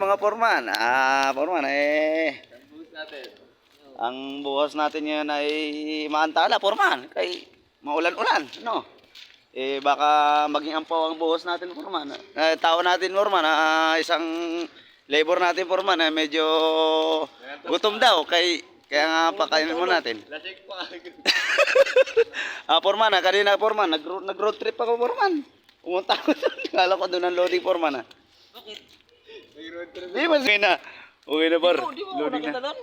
Mga foreman, foreman ang buhos natin ngayon ay maantala, foreman, kay maulan-ulan, no? Baka maging ampaw ang buhos natin, foreman. Tao natin, foreman, isang labor natin, foreman, medyo gutom daw, kaya nga pakainin mo natin. Lasik pa. Foreman, kanina, foreman, nag-road trip ako, foreman. Pumunta ako doon, kala ko doon ang loading, foreman. Bakit? May road trip. Di ba na? Okay na, bar. Di mo Loading nakita na. doon?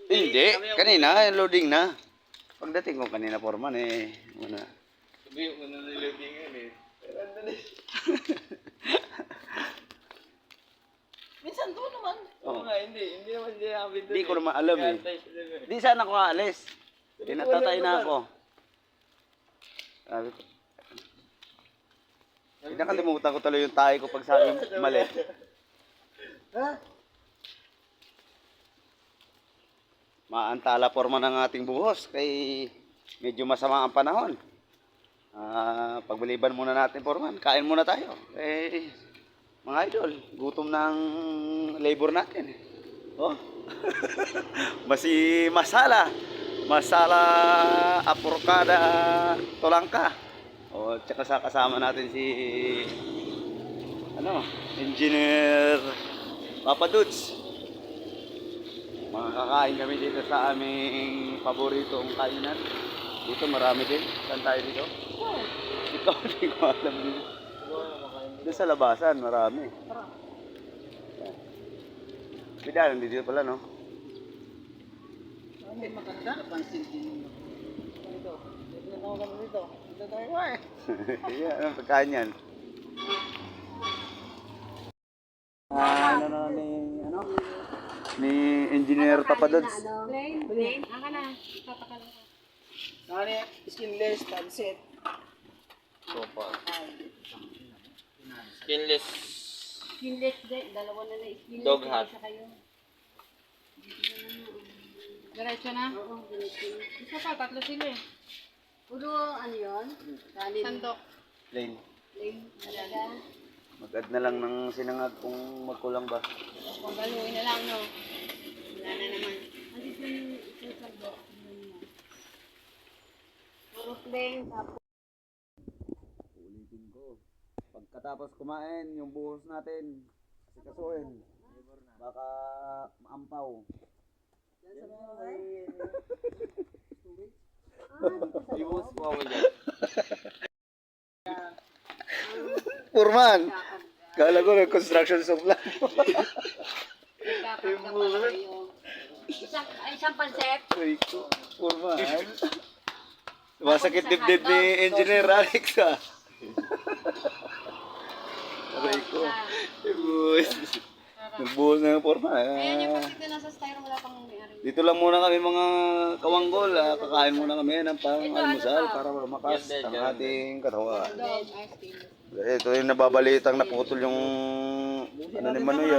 Hindi, kanina, loading na. Pagdating ko kanina, foreman, muna. Sabi mo na niloadingan Pero andali. Minsan doon naman. Oo nga, hindi naman siya happy doon. Hindi ko naman alam Di sana ako aalis. Tinatatay na ako. Sabi ko. Nakalimutan ko tuloy yung tayo ko pag sa akin mali. Ha? Maantala forma ng ating buhos kay medyo masama ang panahon. Pagbaliban muna natin forman, kain muna tayo. Mga idol, gutom ng labor natin. Oh. Masala apurkada tolangka. Tsaka sa kasama natin si Engineer Papa Dudes. Makakain kami dito sa aming paboritong kainan. Dito marami din. Saan tayo dito? Ikaw, hindi ko alam din. Doon sa labasan, marami. Bidalan dito pala, no? Ay, maganda. Pansin din. Dito. Dito tayo kami dito. Dito tayo Yeah, anong pagkain yan? Ni Engineer Papa Dudes. Plain. Aka na. Papakalan ko. Nani, skinless, pancit. Sopa. Skinless. Skinless din. Dalawa na skinless. Dog hat. Isa kayo. Diretso na? Oo, diretso na. Isa pa, tatlo sila Puro ano yun? Sandok. Plain. Plain. Talaga. Mag-add na lang ng sinangag kung magkulang ba. Kung galuin na lang, no? Wala na naman. Ano yung isang sandok? Puro plain. Tapos. Ulitin ko. Pagkatapos kumain, yung buhos natin, sikasuin. Baka maampaw. Iwas po ako dyan. Purman! Kala ko may construction supply. Isang pansep. Ay ko, Purman. Masakit dibdib ni Engineer Alex Aray ko. Nagbuhos na yung Purman. Ayan yung pag dito nasa styro, wala pang may-ari. Dito lang muna kami mga kawanggol. Kakain muna kami ng pang almusal para lumakas ang ating katawan. Ito yung nababalitang naputol yung ni Manoy.